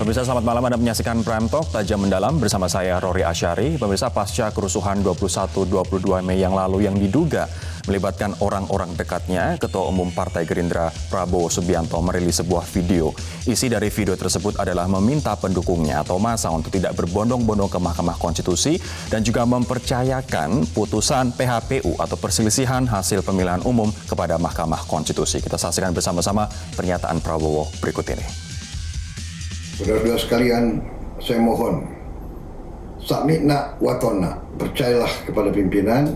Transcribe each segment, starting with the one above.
Pemirsa, selamat malam. Anda menyaksikan Prime Talk Tajam Mendalam bersama saya Rory Asyari. Pemirsa, pasca kerusuhan 21-22 Mei yang lalu yang diduga melibatkan orang-orang dekatnya, Ketua Umum Partai Gerindra Prabowo Subianto merilis sebuah video. Isi dari video tersebut adalah meminta pendukungnya atau massa untuk tidak berbondong-bondong ke Mahkamah Konstitusi dan juga mempercayakan putusan PHPU atau perselisihan hasil pemilihan umum kepada Mahkamah Konstitusi. Kita saksikan bersama-sama pernyataan Prabowo berikut ini. Saudara-saudara sekalian, saya mohon, samikna watona, percayalah kepada pimpinan,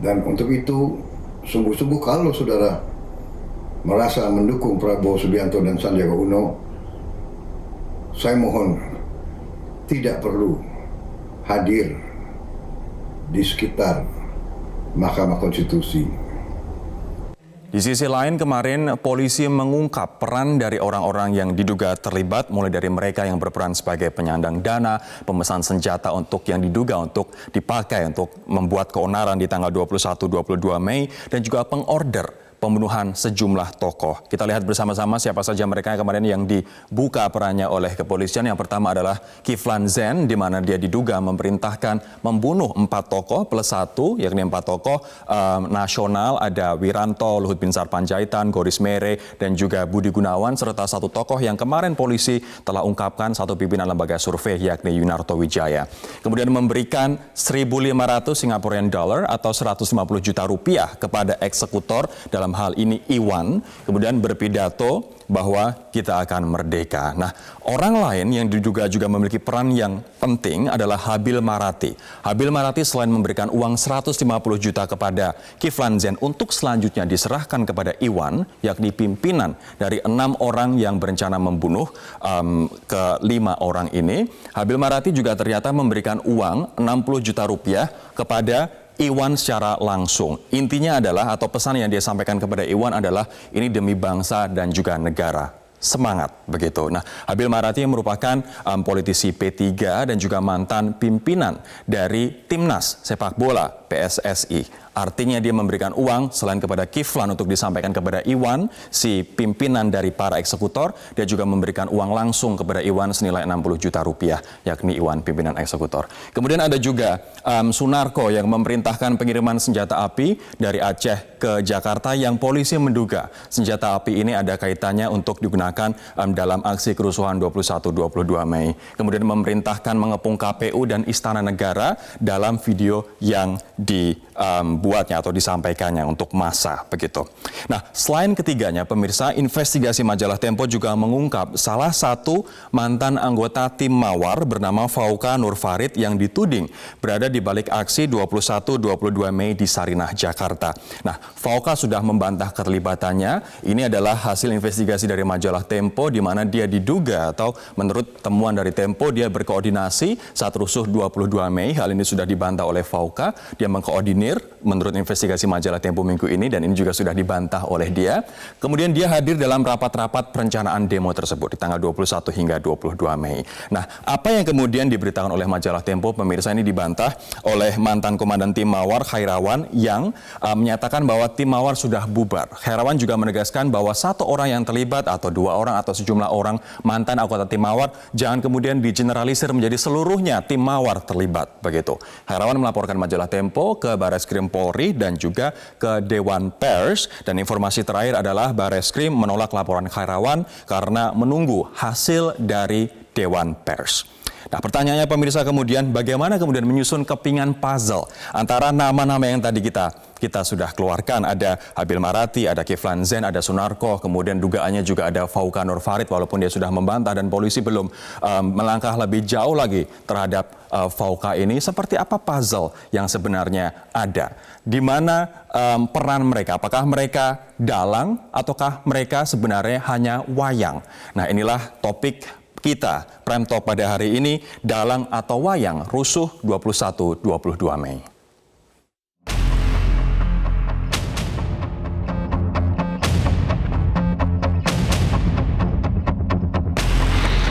dan untuk itu sungguh-sungguh kalau saudara merasa mendukung Prabowo Subianto dan Sandiaga Uno, saya mohon tidak perlu hadir di sekitar Mahkamah Konstitusi. Di sisi lain, kemarin polisi mengungkap peran dari orang-orang yang diduga terlibat, mulai dari mereka yang berperan sebagai penyandang dana, pemesan senjata yang diduga untuk dipakai untuk membuat keonaran di tanggal 21-22 Mei, dan juga pengorder pembunuhan sejumlah tokoh. Kita lihat bersama-sama siapa saja mereka yang kemarin yang dibuka perannya oleh kepolisian. Yang pertama adalah Kiflan Zen, di mana dia diduga memerintahkan membunuh 4 tokoh plus 1, yakni 4 tokoh nasional. Ada Wiranto, Luhut Binsar Panjaitan, Goris Mere, dan juga Budi Gunawan, serta 1 tokoh yang kemarin polisi telah ungkapkan, 1 pimpinan lembaga survei, yakni Yunarto Wijaya. Kemudian memberikan 1.500 Singaporean dollar atau 150 juta rupiah kepada eksekutor, dalam hal ini Iwan, kemudian berpidato bahwa kita akan merdeka. Nah, orang lain yang diduga juga memiliki peran yang penting adalah Habil Marati. Habil Marati selain memberikan uang 150 juta kepada Kiflan Zen untuk selanjutnya diserahkan kepada Iwan, yakni pimpinan dari 6 orang yang berencana membunuh ke-5 orang ini, Habil Marati juga ternyata memberikan uang 60 juta rupiah kepada Iwan secara langsung. Intinya adalah, atau pesan yang dia sampaikan kepada Iwan adalah, ini demi bangsa dan juga negara. Semangat, begitu. Nah, Habil Marati merupakan politisi P3 dan juga mantan pimpinan dari Timnas Sepak Bola PSSI. Artinya dia memberikan uang selain kepada Kiflan untuk disampaikan kepada Iwan, si pimpinan dari para eksekutor, dia juga memberikan uang langsung kepada Iwan senilai 60 juta rupiah, yakni Iwan pimpinan eksekutor. Kemudian ada juga Sunarko yang memerintahkan pengiriman senjata api dari Aceh ke Jakarta, yang polisi menduga senjata api ini ada kaitannya untuk digunakan dalam aksi kerusuhan 21-22 Mei. Kemudian memerintahkan mengepung KPU dan Istana Negara dalam video yang dibuatnya atau disampaikannya untuk massa, begitu. Nah, selain ketiganya, pemirsa, investigasi majalah Tempo juga mengungkap salah satu mantan anggota tim Mawar bernama Fauka Nur Farid yang dituding berada di balik aksi 21-22 Mei di Sarinah, Jakarta. Nah, Fauka sudah membantah keterlibatannya. Ini adalah hasil investigasi dari majalah Tempo, di mana dia diduga, atau menurut temuan dari Tempo, dia berkoordinasi saat rusuh 22 Mei. Hal ini sudah dibantah oleh Fauka. Dia mengkoordinir menurut investigasi majalah Tempo minggu ini, dan ini juga sudah dibantah oleh dia. Kemudian dia hadir dalam rapat-rapat perencanaan demo tersebut di tanggal 21 hingga 22 Mei. Nah, apa yang kemudian diberitakan oleh majalah Tempo, pemirsa, ini dibantah oleh mantan komandan tim Mawar, Khairawan, yang menyatakan bahwa tim Mawar sudah bubar. Khairawan juga menegaskan bahwa 1 orang yang terlibat atau 2 orang atau sejumlah orang mantan anggota tim Mawar jangan kemudian digeneralisir menjadi seluruhnya tim Mawar terlibat, begitu. Khairawan melaporkan majalah Tempo ke Bareskrim Polri dan juga ke Dewan Pers, dan informasi terakhir adalah Bareskrim menolak laporan Khairawan karena menunggu hasil dari Dewan Pers. Nah, pertanyaannya, pemirsa, kemudian bagaimana kemudian menyusun kepingan puzzle antara nama-nama yang tadi kita sudah keluarkan. Ada Habil Marati, ada Kiflan Zen, ada Sunarko, kemudian dugaannya juga ada Fauka Nur Farid, walaupun dia sudah membantah dan polisi belum melangkah lebih jauh lagi terhadap Fauka ini. Seperti apa puzzle yang sebenarnya ada? Di mana peran mereka? Apakah mereka dalang ataukah mereka sebenarnya hanya wayang? Nah, inilah topik kita Prime Talk pada hari ini, dalang atau wayang rusuh 21-22 Mei.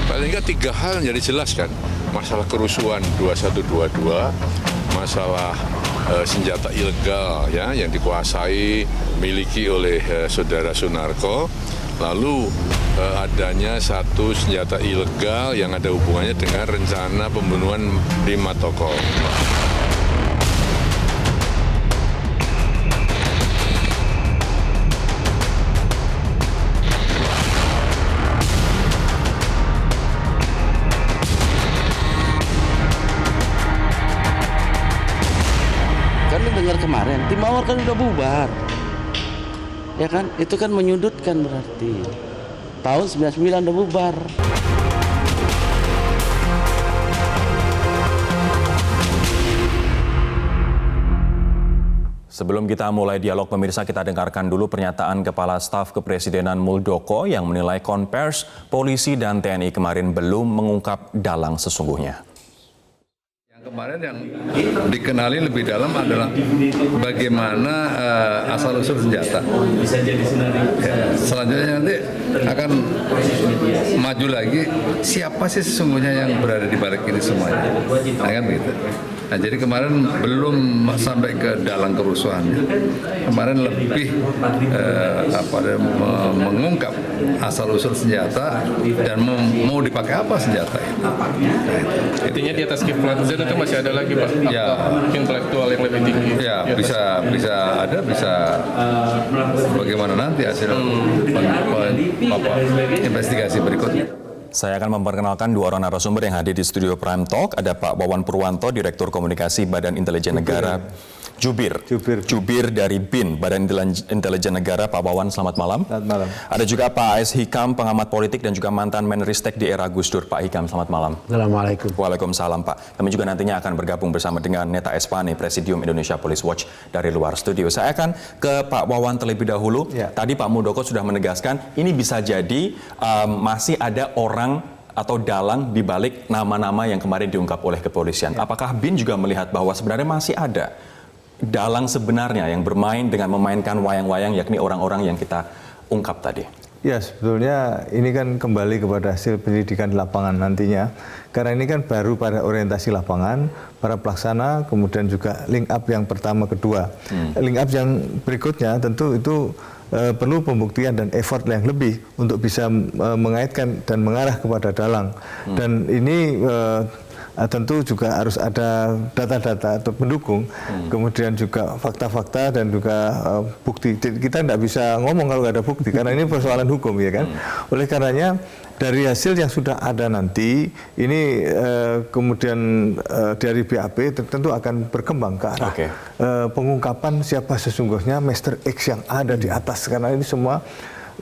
Paling nggak 3 hal jadi jelas kan. Masalah kerusuhan 21-22, masalah senjata ilegal ya yang dikuasai, miliki oleh saudara Sunarko. Lalu adanya satu senjata ilegal yang ada hubungannya dengan rencana pembunuhan 5 tokoh. Kan dengar kemarin, Tim Mawar kan udah bubar. Ya kan, itu kan menyudutkan berarti. Tahun 99 udah bubar. Sebelum kita mulai dialog pemirsa, kita dengarkan dulu pernyataan Kepala Staf Kepresidenan Muldoko yang menilai konvers polisi dan TNI kemarin belum mengungkap dalang sesungguhnya. Kemarin yang dikenali lebih dalam adalah bagaimana asal-usul senjata. Selanjutnya nanti akan maju lagi siapa sih sesungguhnya yang berada di balik ini semuanya. Nah, kan begitu. Nah, jadi kemarin belum sampai ke dalang kerusuhannya. Kemarin lebih mengungkap asal-usul senjata dan mau dipakai apa senjata itu. Nah, itu. Intinya di atas Kiflan Zain itu masih ada lagi, Pak? Ya. Intelektual yang lebih tinggi. Ya, bisa ada, bisa bagaimana nanti hasil investigasi berikutnya. Saya akan memperkenalkan dua orang narasumber yang hadir di studio Prime Talk. Ada Pak Wawan Purwanto, Direktur Komunikasi Badan Intelijen Negara. Jubir dari BIN, Badan Intelijen Negara. Pak Wawan, selamat malam. Selamat malam. Ada juga Pak A.S. Hikam, pengamat politik dan juga mantan Menristek di era Gus Dur. Pak Hikam, selamat malam. Assalamualaikum. Waalaikumsalam, Pak. Kami juga nantinya akan bergabung bersama dengan Neta Espane, Presidium Indonesia Police Watch dari luar studio. Saya akan ke Pak Wawan terlebih dahulu. Ya. Tadi Pak Muldoko sudah menegaskan ini bisa jadi masih ada orang atau dalang di balik nama-nama yang kemarin diungkap oleh kepolisian. Ya. Apakah BIN juga melihat bahwa sebenarnya masih ada dalang sebenarnya yang bermain dengan memainkan wayang-wayang, yakni orang-orang yang kita ungkap tadi? Ya, sebetulnya ini kan kembali kepada hasil penyelidikan di lapangan nantinya. Karena ini kan baru pada orientasi lapangan, para pelaksana, kemudian juga link up yang pertama, kedua. Link up yang berikutnya tentu itu perlu pembuktian dan effort yang lebih untuk bisa mengaitkan dan mengarah kepada dalang. Dan ini tentu juga harus ada data-data atau pendukung, kemudian juga fakta-fakta dan juga bukti. Kita tidak bisa ngomong kalau nggak ada bukti, karena ini persoalan hukum, ya kan. Oleh karenanya dari hasil yang sudah ada nanti, ini kemudian dari BAP tentu akan berkembang ke arah pengungkapan siapa sesungguhnya Master X yang ada di atas, karena ini semua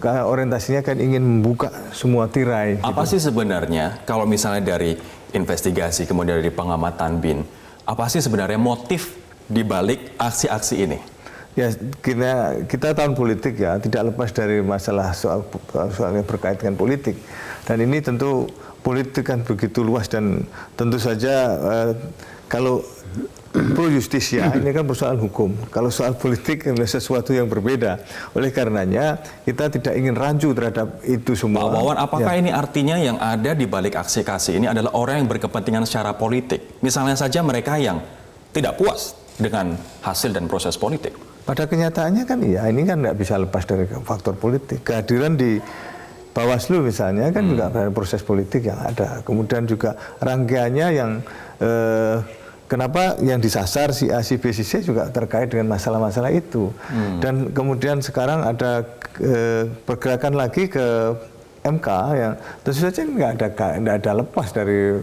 orientasinya kan ingin membuka semua tirai. Apa sih sebenarnya kalau misalnya dari investigasi kemudian dari pengamatan BIN, apa sih sebenarnya motif di balik aksi-aksi ini? Ya, kita tahun politik ya, tidak lepas dari masalah soal yang berkait dengan politik. Dan ini tentu politik kan begitu luas dan tentu saja kalau pro justisia ini kan persoalan hukum. Kalau soal politik adalah sesuatu yang berbeda. Oleh karenanya kita tidak ingin rancu terhadap itu semua. Pak Wawan, apakah ini artinya yang ada di balik aksi-aksi ini adalah orang yang berkepentingan secara politik? Misalnya saja mereka yang tidak puas dengan hasil dan proses politik. Pada kenyataannya kan iya, ini kan tidak bisa lepas dari faktor politik. Kehadiran di Bawaslu misalnya kan juga ada proses politik yang ada. Kemudian juga rangkaiannya yang kenapa yang disasar si A, si B, si C juga terkait dengan masalah-masalah itu. Dan kemudian sekarang ada pergerakan lagi ke MK yang tentu saja nggak ada lepas dari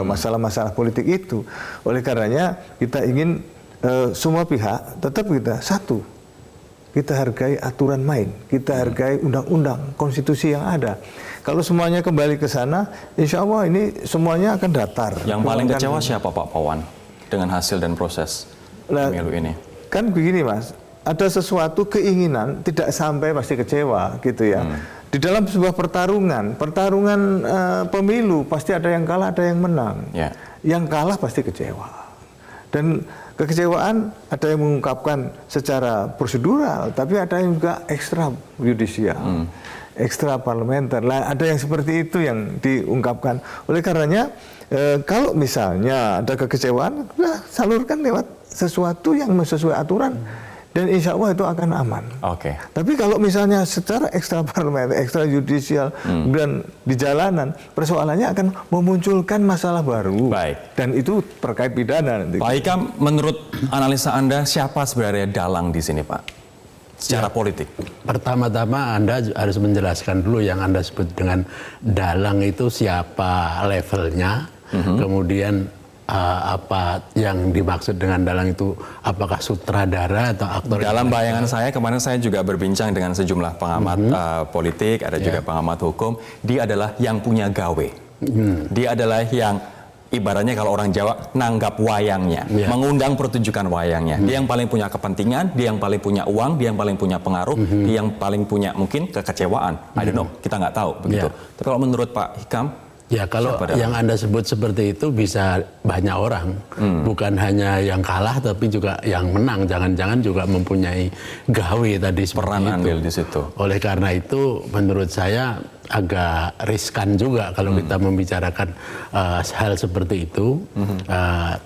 masalah-masalah politik itu. Oleh karenanya kita ingin semua pihak tetap kita satu. Kita hargai aturan main, kita hargai undang-undang, konstitusi yang ada. Kalau semuanya kembali ke sana, insya Allah ini semuanya akan datar. Yang paling kecewa siapa, Pak Wawan, dengan hasil dan proses pemilu ini? Kan begini, Mas, ada sesuatu keinginan tidak sampai pasti kecewa, gitu ya. Di dalam sebuah pertarungan pemilu pasti ada yang kalah, ada yang menang. Yeah. Yang kalah pasti kecewa. Dan kekecewaan ada yang mengungkapkan secara prosedural, tapi ada yang juga ekstra yudisial, ekstra parlementer. Lah, ada yang seperti itu yang diungkapkan. Oleh karenanya, kalau misalnya ada kekecewaan, salurkan lewat sesuatu yang sesuai aturan. dan insya Allah itu akan aman. Oke. Tapi kalau misalnya secara ekstraparlementer, ekstrajudisial, dan di jalanan, persoalannya akan memunculkan masalah baru. Baik. Dan itu terkait pidana nanti. Pak Hikam, menurut analisa Anda siapa sebenarnya dalang di sini, Pak? Secara politik. Pertama-tama Anda harus menjelaskan dulu yang Anda sebut dengan dalang itu siapa levelnya, kemudian apa yang dimaksud dengan dalang itu, apakah sutradara atau aktor? Dalam bayangan saya, kemarin saya juga berbincang dengan sejumlah pengamat politik, ada juga pengamat hukum. Dia adalah yang punya gawe. Dia adalah yang ibaratnya kalau orang Jawa nanggap wayangnya, mengundang pertunjukan wayangnya. Dia yang paling punya kepentingan, dia yang paling punya uang, dia yang paling punya pengaruh, dia yang paling punya mungkin kekecewaan. I don't know, kita nggak tahu begitu. Tapi kalau menurut Pak Hikam, ya kalau yang Anda sebut seperti itu bisa banyak orang, bukan hanya yang kalah tapi juga yang menang. Jangan-jangan juga mempunyai gawe tadi peran seperti andil itu. di situ. Oleh karena itu menurut saya agak riskan juga kalau kita membicarakan hal seperti itu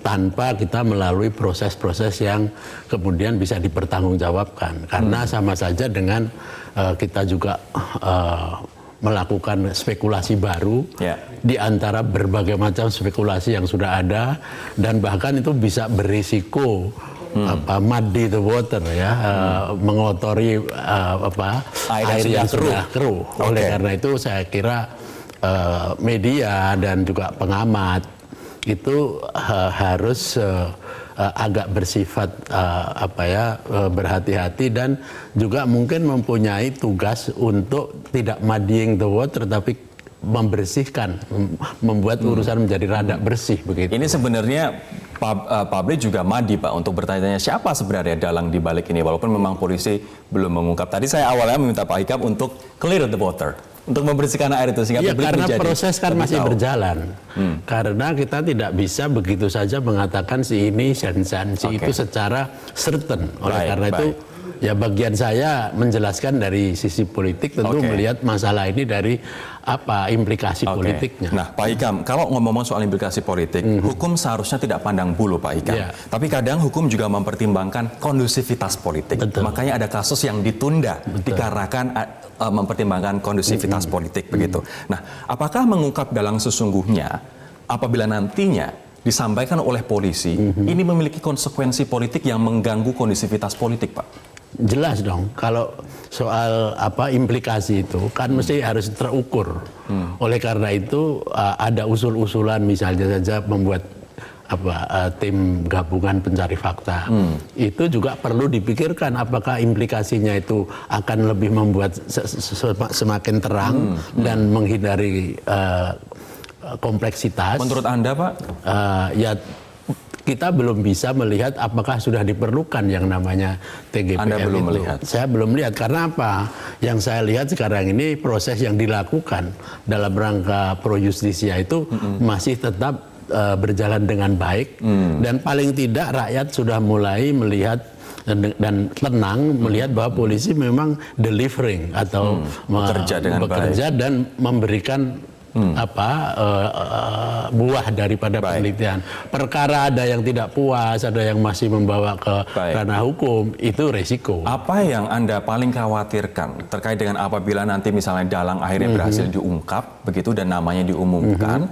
tanpa kita melalui proses-proses yang kemudian bisa dipertanggungjawabkan. Karena sama saja dengan kita juga melakukan spekulasi baru di antara berbagai macam spekulasi yang sudah ada, dan bahkan itu bisa berisiko muddy the water, ya, mengotori air yang sudah keruh. Oleh karena itu saya kira media dan juga pengamat itu harus agak bersifat berhati-hati dan juga mungkin mempunyai tugas untuk tidak muddying the water tapi membersihkan, membuat urusan menjadi rada bersih begitu. Ini sebenarnya publik juga madi, Pak, untuk bertanya siapa sebenarnya dalang di balik ini, walaupun memang polisi belum mengungkap. Tadi saya awalnya meminta Pak Hikam untuk clear the water, untuk membersihkan air itu sehingga publik karena menjadi proses kan masih berjalan. Karena kita tidak bisa begitu saja mengatakan si ini si itu secara certain. Oleh karena itu ya bagian saya menjelaskan dari sisi politik, tentu melihat masalah ini dari implikasi politiknya. Nah, Pak Hikam, kalau ngomong soal implikasi politik, hukum seharusnya tidak pandang bulu, Pak Hikam. Tapi kadang hukum juga mempertimbangkan kondusivitas politik. Makanya ada kasus yang ditunda dikarenakan mempertimbangkan kondusivitas politik begitu. Nah, apakah mengungkap dalang sesungguhnya apabila nantinya disampaikan oleh polisi ini memiliki konsekuensi politik yang mengganggu kondusivitas politik, Pak? Jelas dong, kalau soal implikasi itu kan mesti harus terukur. Oleh karena itu ada usul-usulan misalnya saja membuat tim gabungan pencari fakta. Itu juga perlu dipikirkan apakah implikasinya itu akan lebih membuat semakin terang dan menghindari kompleksitas. Menurut Anda, Pak? Ya kita belum bisa melihat apakah sudah diperlukan yang namanya TGPM. Anda belum itu. melihat? Saya belum lihat. Karena apa? Yang saya lihat sekarang ini proses yang dilakukan dalam rangka pro justisia itu masih tetap berjalan dengan baik. Dan paling tidak rakyat sudah mulai melihat dan tenang melihat bahwa polisi memang delivering atau bekerja dan memberikan buah daripada penelitian. Perkara ada yang tidak puas, ada yang masih membawa ke ranah hukum, itu resiko. Apa yang Anda paling khawatirkan terkait dengan apabila nanti misalnya dalang akhirnya berhasil diungkap begitu dan namanya diumumkan,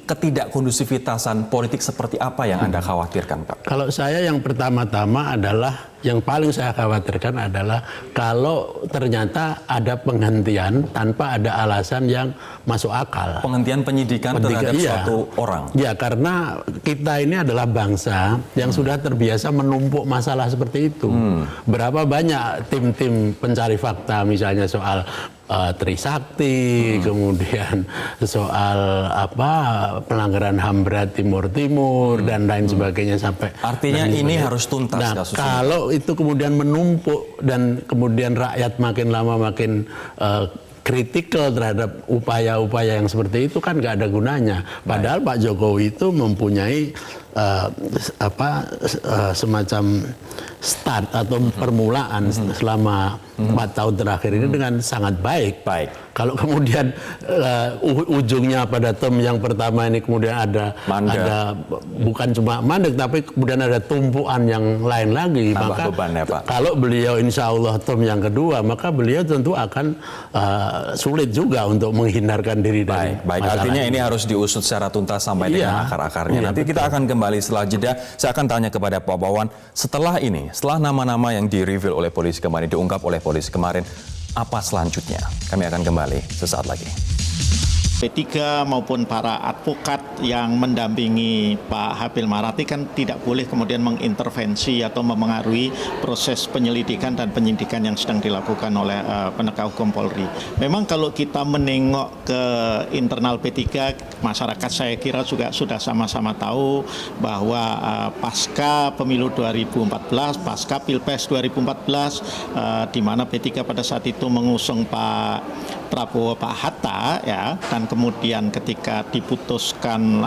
ketidakkondusivitasan politik seperti apa yang Anda khawatirkan, Pak? Kalau saya yang pertama-tama adalah, yang paling saya khawatirkan adalah kalau ternyata ada penghentian tanpa ada alasan yang masuk akal. Penghentian penyidikan terhadap suatu orang? Ya, karena kita ini adalah bangsa yang sudah terbiasa menumpuk masalah seperti itu. Berapa banyak tim-tim pencari fakta misalnya soal Trisakti, kemudian soal pelanggaran HAM berat Timur dan lain sebagainya sampai. Artinya ini harus tuntas kasus ini. Kalau itu kemudian menumpuk dan kemudian rakyat makin lama makin kritikal terhadap upaya-upaya yang seperti itu kan nggak ada gunanya. Padahal Pak Jokowi itu mempunyai semacam start atau permulaan selama 4 tahun terakhir ini dengan sangat baik. Kalau kemudian ujungnya pada term yang pertama ini kemudian ada bukan cuma mandek tapi kemudian ada tumpuan yang lain lagi, maka kalau beliau insya Allah term yang kedua maka beliau tentu akan sulit juga untuk menghindarkan diri dari Artinya ini harus diusut secara tuntas sampai dengan akar-akarnya. Nanti kita akan kembali setelah jeda. Saya akan tanya kepada Pak Wawan, setelah nama-nama yang di-reveal oleh polisi kemarin, diungkap oleh polisi kemarin, apa selanjutnya? Kami akan kembali sesaat lagi. P3 maupun para advokat yang mendampingi Pak Habil Marati kan tidak boleh kemudian mengintervensi atau memengaruhi proses penyelidikan dan penyidikan yang sedang dilakukan oleh penegak hukum Polri. Memang kalau kita menengok ke internal P3, masyarakat saya kira juga sudah sama-sama tahu bahwa pasca pemilu 2014, pasca Pilpres 2014, di mana P3 pada saat itu mengusung Pak Prabowo, Pak Hatta, ya, dan kemudian ketika diputuskan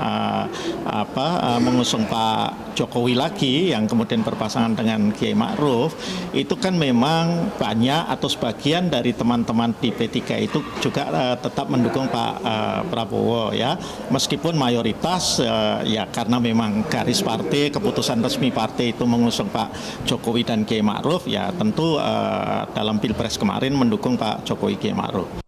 mengusung Pak Jokowi lagi yang kemudian berpasangan dengan Kiai Ma'ruf, itu kan memang banyak atau sebagian dari teman-teman di P3 itu juga tetap mendukung Pak Prabowo, ya, meskipun mayoritas ya karena memang garis partai, keputusan resmi partai itu mengusung Pak Jokowi dan Kiai Ma'ruf, ya tentu dalam Pilpres kemarin mendukung Pak Jokowi Kiai Ma'ruf.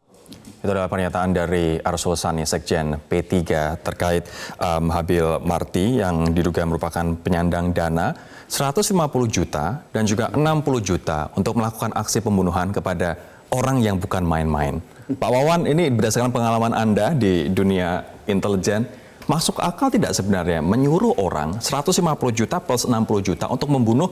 Itu adalah pernyataan dari Arsul Sani, Sekjen P3 terkait Habil Marti yang diduga merupakan penyandang dana 150 juta dan juga 60 juta untuk melakukan aksi pembunuhan kepada orang yang bukan main-main. Pak Wawan, ini berdasarkan pengalaman Anda di dunia intelijen, masuk akal tidak sebenarnya menyuruh orang 150 juta plus 60 juta untuk membunuh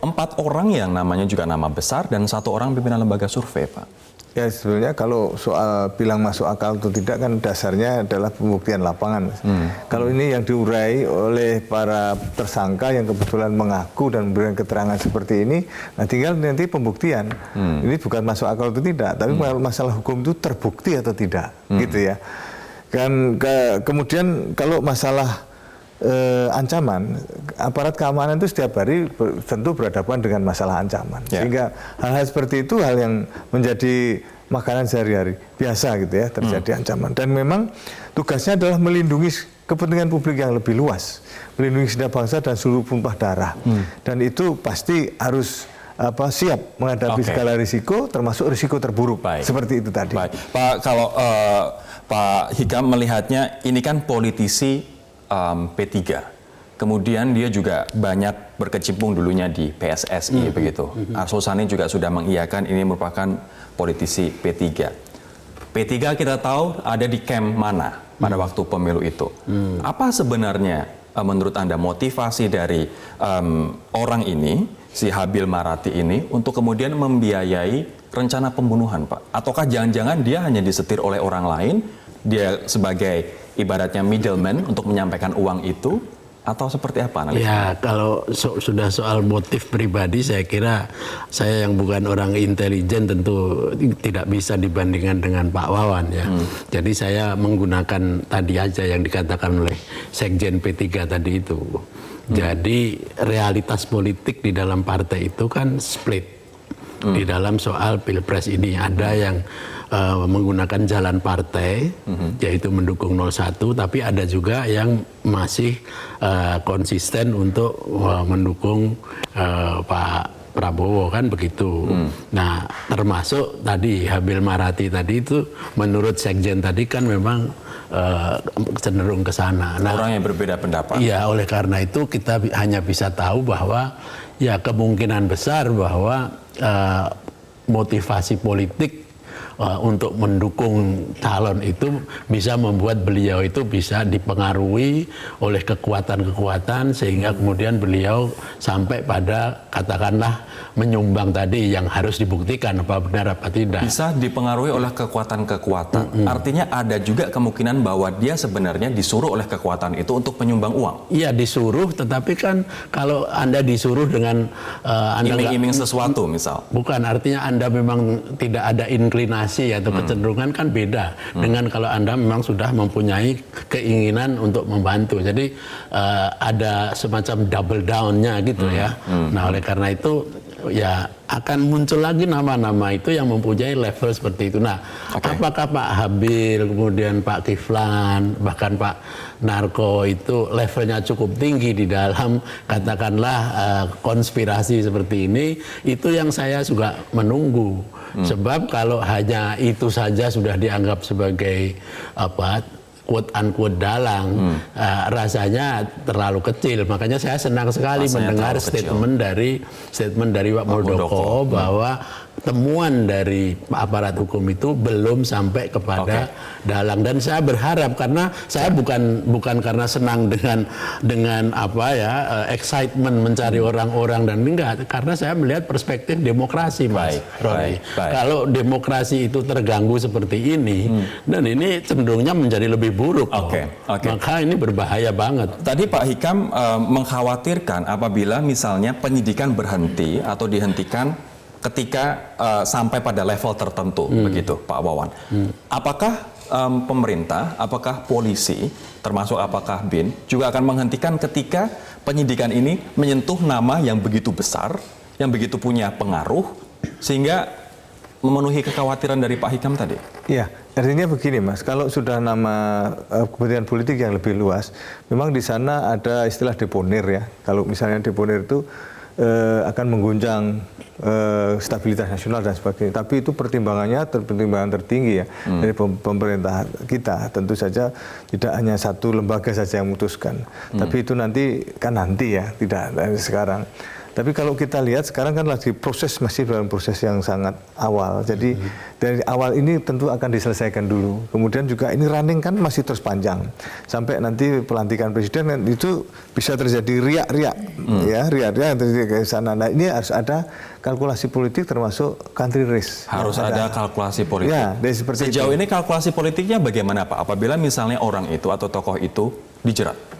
4 orang yang namanya juga nama besar dan 1 orang pimpinan lembaga survei, Pak? Ya sebenarnya kalau soal bilang masuk akal atau tidak kan dasarnya adalah pembuktian lapangan. Kalau ini yang diurai oleh para tersangka yang kebetulan mengaku dan memberikan keterangan seperti ini, nah tinggal nanti pembuktian. Ini bukan masuk akal atau tidak, tapi masalah hukum itu terbukti atau tidak, gitu ya. Kan kemudian kalau masalah ancaman, aparat keamanan itu setiap hari tentu berhadapan dengan masalah ancaman. Sehingga hal-hal seperti itu hal yang menjadi makanan sehari-hari, biasa gitu ya, terjadi ancaman. Dan memang tugasnya adalah melindungi kepentingan publik yang lebih luas, melindungi segenap bangsa dan seluruh tumpah darah. Dan itu pasti harus siap menghadapi segala risiko, termasuk risiko terburuk. Seperti itu tadi. Pak, kalau Pak Hikam melihatnya, ini kan politisi P3. Kemudian dia juga banyak berkecimpung dulunya di PSSI begitu. Arsul Sani juga sudah mengiyakan ini merupakan politisi P3. P3 kita tahu ada di camp mana pada waktu pemilu itu. Apa sebenarnya menurut Anda motivasi dari orang ini, si Habil Marati ini, untuk kemudian membiayai rencana pembunuhan, Pak? Ataukah jangan-jangan dia hanya disetir oleh orang lain, dia sebagai ibaratnya middleman untuk menyampaikan uang itu, atau seperti apa analisnya? Ya, kalau sudah soal motif pribadi, saya kira saya yang bukan orang intelijen tentu tidak bisa dibandingkan dengan Pak Wawan ya. Jadi saya menggunakan tadi aja yang dikatakan oleh Sekjen P3 tadi itu. Jadi realitas politik di dalam partai itu kan split. Di dalam soal Pilpres ini ada yang menggunakan jalan partai, yaitu mendukung 01, tapi ada juga yang masih konsisten untuk mendukung Pak Prabowo, kan begitu. Nah, termasuk tadi Habil Marati tadi itu menurut Sekjen tadi kan memang cenderung ke sana. Nah, orang yang berbeda pendapat. Iya, oleh karena itu kita hanya bisa tahu bahwa ya kemungkinan besar bahwa motivasi politik untuk mendukung calon itu bisa membuat beliau itu bisa dipengaruhi oleh kekuatan-kekuatan sehingga kemudian beliau sampai pada katakanlah menyumbang tadi yang harus dibuktikan apa benar apa tidak. Bisa dipengaruhi oleh kekuatan-kekuatan. Artinya ada juga kemungkinan bahwa dia sebenarnya disuruh oleh kekuatan itu untuk menyumbang uang. Iya, disuruh, tetapi kan kalau Anda disuruh dengan Anda iming-iming sesuatu misal. Bukan, artinya Anda memang tidak ada inklinasi inklinasi atau kecenderungan kan beda dengan kalau Anda memang sudah mempunyai keinginan untuk membantu. Jadi ada semacam double down-nya gitu ya. Nah, oleh karena itu ya akan muncul lagi nama-nama itu yang mempunyai level seperti itu. Nah, apakah Pak Habil, kemudian Pak Kiflan, bahkan Pak Narko itu levelnya cukup tinggi di dalam katakanlah konspirasi seperti ini, itu yang saya juga menunggu. Sebab kalau hanya itu saja sudah dianggap sebagai quote-unquote dalang, rasanya terlalu kecil. Makanya saya senang sekali mendengar statement dari Pak Muldoko bahwa temuan dari aparat hukum itu belum sampai kepada dalang. Dan saya berharap, karena saya bukan karena senang dengan excitement mencari orang-orang dan enggak, karena saya melihat perspektif demokrasi, Mas Roni. Kalau demokrasi itu terganggu seperti ini, dan ini cenderungnya menjadi lebih buruk, maka ini berbahaya banget. Tadi Pak Hikam mengkhawatirkan apabila misalnya penyidikan berhenti atau dihentikan ketika sampai pada level tertentu, begitu Pak Wawan. Apakah pemerintah, apakah polisi, termasuk apakah BIN, juga akan menghentikan ketika penyidikan ini menyentuh nama yang begitu besar, yang begitu punya pengaruh, sehingga memenuhi kekhawatiran dari Pak Hikam tadi? Iya, artinya begini Mas, kalau sudah nama kepentingan politik yang lebih luas, memang di sana ada istilah deponir ya. Kalau misalnya deponir itu akan mengguncang stabilitas nasional dan sebagainya. Tapi itu pertimbangan tertinggi ya dari pemerintah kita. Tentu saja tidak hanya satu lembaga saja yang memutuskan. Tapi itu nanti ya, tidak dari sekarang. Tapi kalau kita lihat sekarang kan lagi masih dalam proses yang sangat awal. Jadi dari awal ini tentu akan diselesaikan dulu. Kemudian juga ini running kan masih terus panjang. Sampai nanti pelantikan presiden itu bisa terjadi riak-riak yang terjadi ke sana. Nah, ini harus ada kalkulasi politik termasuk country risk. Harus ada kalkulasi politik. Ya, seperti sejauh itu. ini kalkulasi politiknya bagaimana Pak? Apabila misalnya orang itu atau tokoh itu dijerat?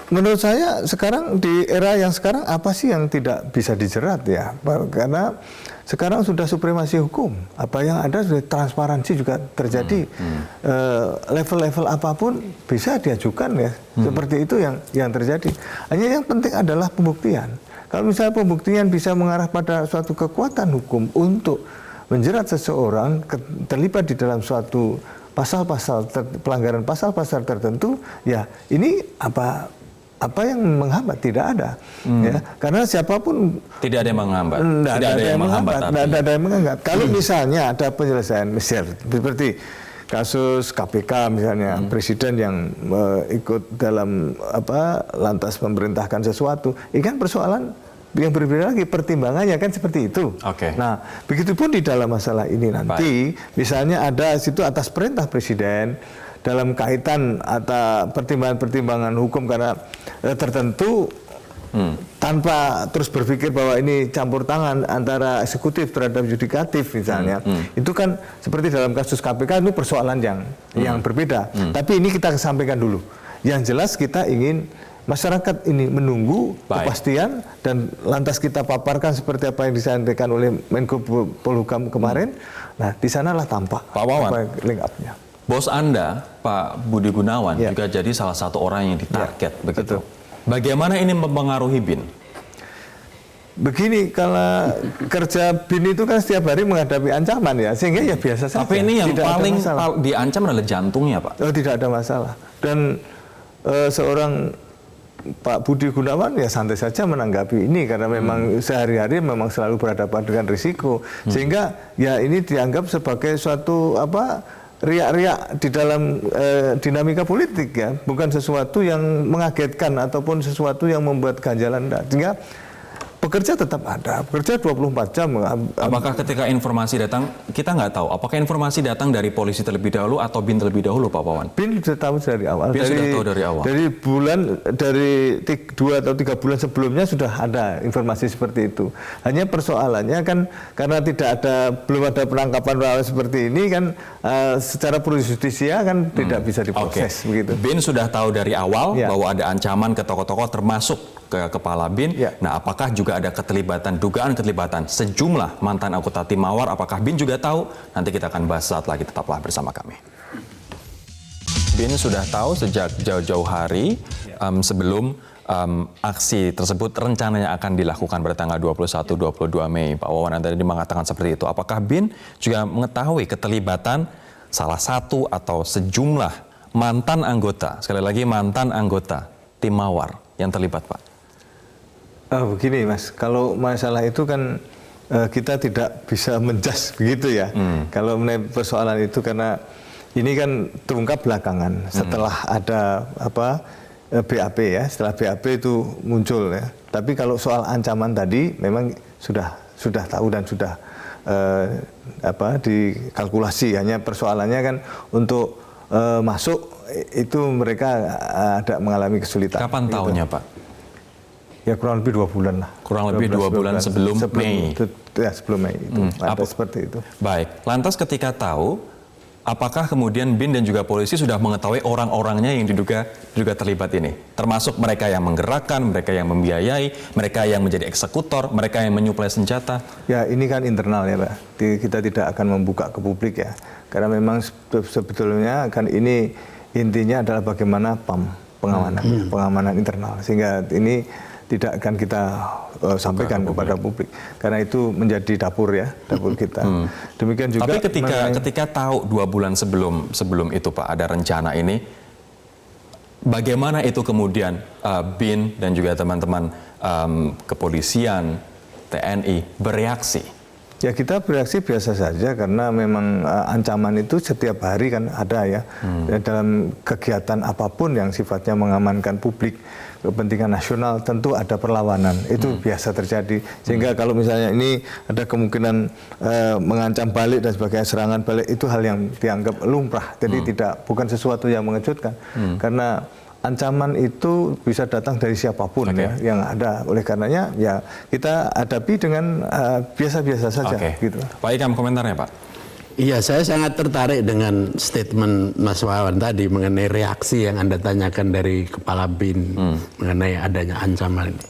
Menurut saya sekarang di era yang sekarang apa sih yang tidak bisa dijerat ya? Karena sekarang sudah supremasi hukum. Apa yang ada sudah transparansi juga terjadi. Level-level apapun bisa diajukan ya. Seperti itu yang terjadi. Hanya yang penting adalah pembuktian. Kalau misalnya pembuktian bisa mengarah pada suatu kekuatan hukum untuk menjerat seseorang terlibat di dalam suatu pelanggaran pasal-pasal tertentu, ya ini apa yang menghambat? Tidak ada, ya, karena siapapun tidak ada yang menghambat. Tidak ada yang menghambat. Kalau misalnya ada penyelesaian seperti kasus KPK misalnya, presiden yang ikut dalam lantas memerintahkan sesuatu, ini kan persoalan yang berbeda lagi, pertimbangannya kan seperti itu. Nah, begitupun di dalam masalah ini nanti, misalnya ada situ atas perintah presiden dalam kaitan atau pertimbangan-pertimbangan hukum karena tertentu tanpa terus berpikir bahwa ini campur tangan antara eksekutif terhadap yudikatif misalnya, itu kan seperti dalam kasus KPK itu persoalan yang berbeda. Tapi ini kita sampaikan dulu. Yang jelas kita ingin masyarakat ini menunggu kepastian dan lantas kita paparkan seperti apa yang disampaikan oleh Menko Polhukam kemarin. Nah, di sanalah tampak Pak Wawan, link up-nya. Bos Anda, Pak Budi Gunawan, juga jadi salah satu orang yang ditarget, begitu. Betul. Bagaimana ini mempengaruhi BIN? Begini, kalau kerja BIN itu kan setiap hari menghadapi ancaman ya, sehingga ya biasa saja. Tapi ini yang paling diancam adalah jantungnya, Pak. Oh, tidak ada masalah. Dan seorang Pak Budi Gunawan ya santai saja menanggapi ini karena memang sehari-hari memang selalu berhadapan dengan risiko. Sehingga ya ini dianggap sebagai suatu riak-riak di dalam dinamika politik ya, bukan sesuatu yang mengagetkan ataupun sesuatu yang membuat ganjalan. Sehingga pekerja tetap ada, pekerja 24 jam. Apakah ketika informasi datang, kita nggak tahu, apakah informasi datang dari polisi terlebih dahulu atau BIN terlebih dahulu, Pak Wawan? BIN sudah tahu dari awal. BIN sudah tahu dari awal. Dari 2 atau 3 bulan sebelumnya sudah ada informasi seperti itu. Hanya persoalannya kan karena belum ada penangkapan seperti ini kan secara prosedurnya kan tidak bisa diproses begitu. BIN sudah tahu dari awal bahwa ada ancaman ke tokoh-tokoh termasuk ke kepala BIN. Nah, apakah juga juga ada dugaan keterlibatan sejumlah mantan anggota tim Mawar. Apakah Bin juga tahu? Nanti kita akan bahas saat lagi, tetaplah bersama kami. Bin sudah tahu sejak jauh-jauh hari sebelum aksi tersebut rencananya akan dilakukan pada tanggal 21-22 Mei. Pak Wawan tadi mengatakan seperti itu. Apakah Bin juga mengetahui keterlibatan salah satu atau sejumlah mantan anggota, sekali lagi mantan anggota tim Mawar yang terlibat, Pak? Begini Mas, kalau masalah itu kan kita tidak bisa menjas begitu ya. Kalau mengenai persoalan itu, karena ini kan terungkap belakangan setelah ada BAP ya, setelah BAP itu muncul ya. Tapi kalau soal ancaman tadi memang sudah tahu dan sudah dikalkulasi. Hanya persoalannya kan untuk masuk itu mereka ada mengalami kesulitan. Kapan gitu. tahunnya, Pak? Ya kurang lebih 2 bulan lah. Kurang lebih 2 bulan sebelum Mei. Sebelum Mei itu. Seperti itu. Baik, lantas ketika tahu, apakah kemudian Bin dan juga polisi sudah mengetahui orang-orangnya yang diduga terlibat ini? Termasuk mereka yang menggerakkan, mereka yang membiayai, mereka yang menjadi eksekutor, mereka yang menyuplai senjata? Ya, ini kan internal ya, Pak. Kita tidak akan membuka ke publik ya. Karena memang sebetulnya kan ini intinya adalah bagaimana pengamanan internal. Sehingga ini tidak akan kita sampaikan kepada publik, karena itu menjadi dapur kita. Demikian juga. Tapi ketika tahu 2 bulan sebelum itu, Pak, ada rencana ini, bagaimana itu kemudian Bin dan juga teman-teman kepolisian, TNI bereaksi? Ya, kita bereaksi biasa saja, karena memang ancaman itu setiap hari kan ada ya. Dalam kegiatan apapun yang sifatnya mengamankan publik, kepentingan nasional, tentu ada perlawanan. Itu biasa terjadi. Sehingga kalau misalnya ini ada kemungkinan mengancam balik dan sebagainya, serangan balik, itu hal yang dianggap lumrah. Jadi bukan sesuatu yang mengejutkan. Karena ancaman itu bisa datang dari siapapun ya yang ada. Oleh karenanya ya kita hadapi dengan biasa-biasa saja. Gitu. Pak Ikam, komentarnya, Pak? Iya, saya sangat tertarik dengan statement Mas Wawan tadi mengenai reaksi yang Anda tanyakan dari Kepala Bin mengenai adanya ancaman ini.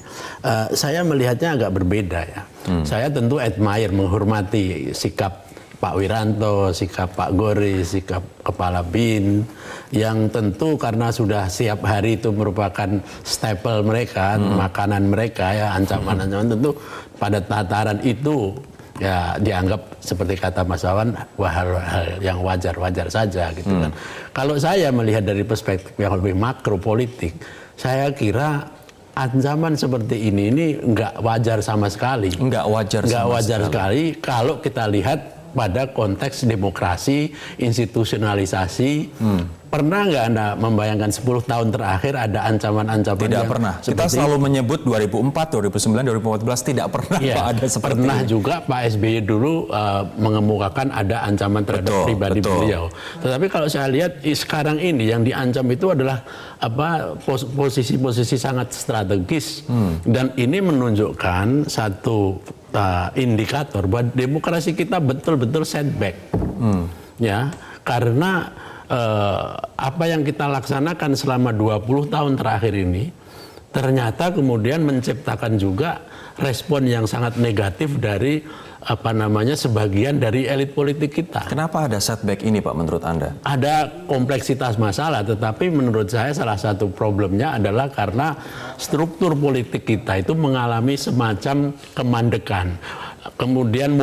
Saya melihatnya agak berbeda ya. Saya tentu admire, menghormati sikap Pak Wiranto, sikap Pak Gori, sikap Kepala Bin, yang tentu karena sudah setiap hari itu merupakan staple mereka, makanan mereka ya, ancaman-ancaman, tentu pada tataran itu ya dianggap seperti kata Mas Wawan, hal-hal yang wajar-wajar saja gitu kan. Kalau saya melihat dari perspektif yang lebih makro politik, saya kira ancaman seperti ini nggak wajar sama sekali. Nggak wajar sekali kalau kita lihat pada konteks demokrasi, institusionalisasi. Pernah nggak Anda membayangkan 10 tahun terakhir ada ancaman-ancaman? Tidak pernah. Kita selalu menyebut 2004, 2009, 2014 tidak pernah ya, Pak, ada seperti pernah ini. juga Pak SBY dulu mengemukakan ada ancaman terhadap pribadi beliau. Tetapi kalau saya lihat sekarang ini yang diancam itu adalah posisi-posisi sangat strategis, dan ini menunjukkan satu indikator bahwa demokrasi kita betul-betul setback. Ya, karena apa yang kita laksanakan selama 20 tahun terakhir ini ternyata kemudian menciptakan juga respon yang sangat negatif dari sebagian dari elit politik kita. Kenapa ada setback ini, Pak, menurut Anda? Ada kompleksitas masalah, tetapi menurut saya salah satu problemnya adalah karena struktur politik kita itu mengalami semacam kemandekan. Kemudian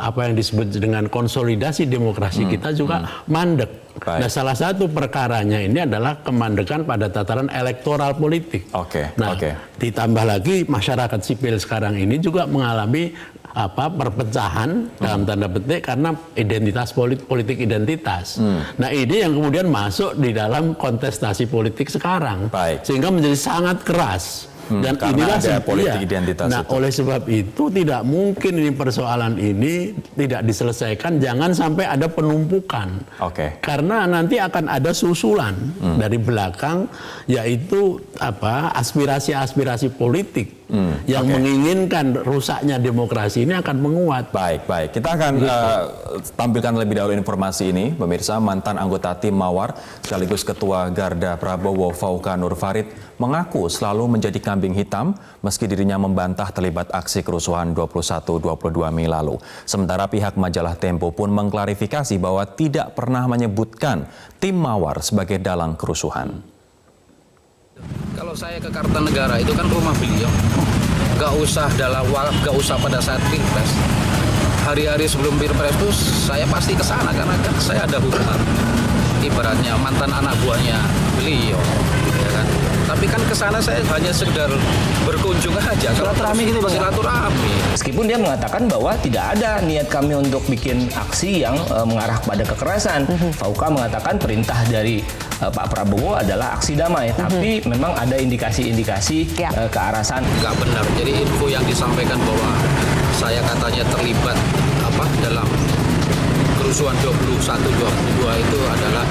apa yang disebut dengan konsolidasi demokrasi kita juga mandek. Nah, salah satu perkaranya ini adalah kemandekan pada tataran elektoral politik. Ditambah lagi masyarakat sipil sekarang ini juga mengalami perpecahan dalam tanda petik karena identitas politik identitas. Nah, ini yang kemudian masuk di dalam kontestasi politik sekarang, sehingga menjadi sangat keras. Dan inilah politik identitas. Nah, oleh sebab itu tidak mungkin ini persoalan ini tidak diselesaikan, jangan sampai ada penumpukan. Karena nanti akan ada susulan dari belakang, yaitu aspirasi-aspirasi politik yang menginginkan rusaknya demokrasi ini akan menguat. Baik. Kita akan tampilkan lebih dahulu informasi ini, pemirsa. Mantan anggota tim Mawar sekaligus Ketua Garda Prabowo Fauka Nur Farid mengaku selalu menjadi kambing kambing hitam meski dirinya membantah terlibat aksi kerusuhan 21-22 Mei lalu. Sementara pihak majalah Tempo pun mengklarifikasi bahwa tidak pernah menyebutkan tim Mawar sebagai dalang kerusuhan. Kalau saya ke Kartanegara itu kan rumah beliau, gak usah pada saat Pilpres. Hari-hari sebelum Pilpres itu saya pasti ke sana karena kan saya ada hubungan. Ibaratnya mantan anak buahnya beliau, ya kan. Tapi kan ke sana saya hanya sekedar berkunjung aja. Silaturahmi gitu Bang. Silaturahmi. Meskipun dia mengatakan bahwa tidak ada niat kami untuk bikin aksi yang mengarah pada kekerasan. Fauka mengatakan perintah dari Pak Prabowo adalah aksi damai, tapi memang ada indikasi-indikasi ke arah sana. Nggak benar. Jadi info yang disampaikan bahwa saya katanya terlibat dalam kerusuhan 21-22 itu adalah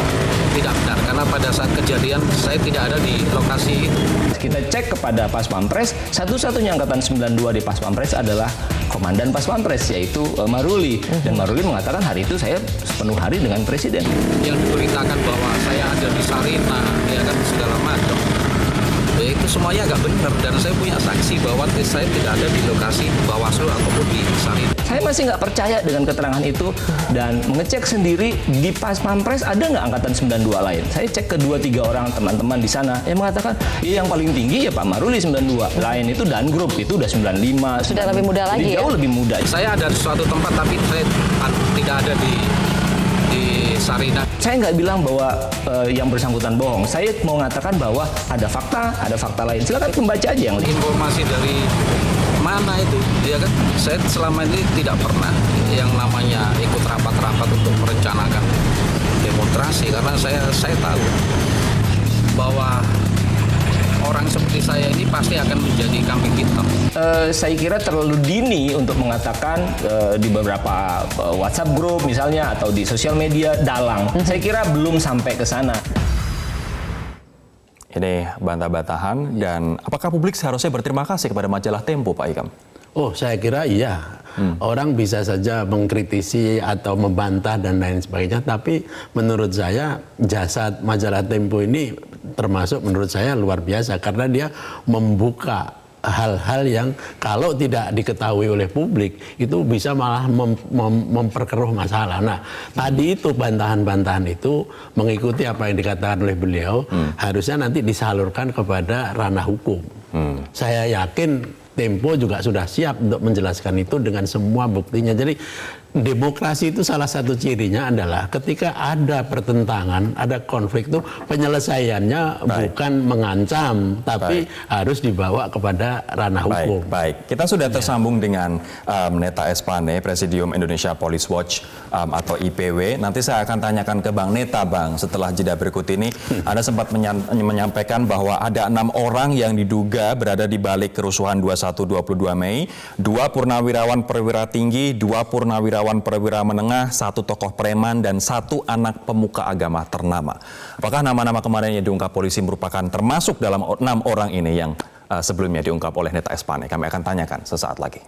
tidak benar karena pada saat kejadian saya tidak ada di lokasi itu. Kita cek kepada Pas Pampres, satu-satunya angkatan 92 di Pas Pampres adalah Komandan Pas Pampres yaitu Maruli, dan Maruli mengatakan hari itu saya sepenuh hari dengan Presiden. Yang diberitakan bahwa saya ada di Sarina, ya kan segala macam. Ya, itu semuanya agak benar dan saya punya saksi bahwa saya tidak ada di lokasi Bawaslu ataupun di Sarina. Saya masih nggak percaya dengan keterangan itu dan mengecek sendiri di Pas Pampres ada nggak angkatan 92 lain. Saya cek ke 2-3 orang teman-teman di sana yang mengatakan yang paling tinggi ya Pak Maruli 92. Lain itu dan grup itu udah 95. Sudah lebih muda lagi ya? Jauh lebih muda. Saya ada di suatu tempat tapi saya tidak ada di Sarina. Saya nggak bilang bahwa yang bersangkutan bohong. Saya mau mengatakan bahwa ada fakta lain. Silakan pembaca aja yang lihat. Informasi dari mana itu, ya kan? Saya selama ini tidak pernah yang namanya ikut rapat-rapat untuk merencanakan demonstrasi karena saya tahu bahwa orang seperti saya ini pasti akan menjadi kambing hitam. Saya kira terlalu dini untuk mengatakan di beberapa WhatsApp group misalnya atau di sosial media dalang. Saya kira belum sampai ke sana. Ini bantah-bantahan dan apakah publik seharusnya berterima kasih kepada majalah Tempo, Pak Ikam? Oh, saya kira iya. Orang bisa saja mengkritisi atau membantah dan lain sebagainya, tapi menurut saya jasa majalah Tempo ini termasuk menurut saya luar biasa karena dia membuka hal-hal yang kalau tidak diketahui oleh publik itu bisa malah memperkeruh masalah. Nah, tadi itu bantahan-bantahan itu mengikuti apa yang dikatakan oleh beliau harusnya nanti disalurkan kepada ranah hukum. Saya yakin Tempo juga sudah siap untuk menjelaskan itu dengan semua buktinya. Jadi demokrasi itu salah satu cirinya adalah ketika ada pertentangan, ada konflik itu penyelesaiannya bukan mengancam, tapi harus dibawa kepada ranah hukum. Baik. Kita sudah tersambung dengan Neta Espane, Presidium Indonesia Police Watch atau IPW. Nanti saya akan tanyakan ke Bang Neta, Bang. Setelah jeda berikut ini, Anda sempat menyampaikan bahwa ada 6 orang yang diduga berada di balik kerusuhan 21-22 Mei, 2 purnawirawan perwira tinggi, 2 purnawirawan perwira menengah, 1 tokoh preman, dan 1 anak pemuka agama ternama. Apakah nama-nama kemarin yang diungkap polisi merupakan termasuk dalam 6 orang ini yang sebelumnya diungkap oleh Neta Espane? Kami akan tanyakan sesaat lagi.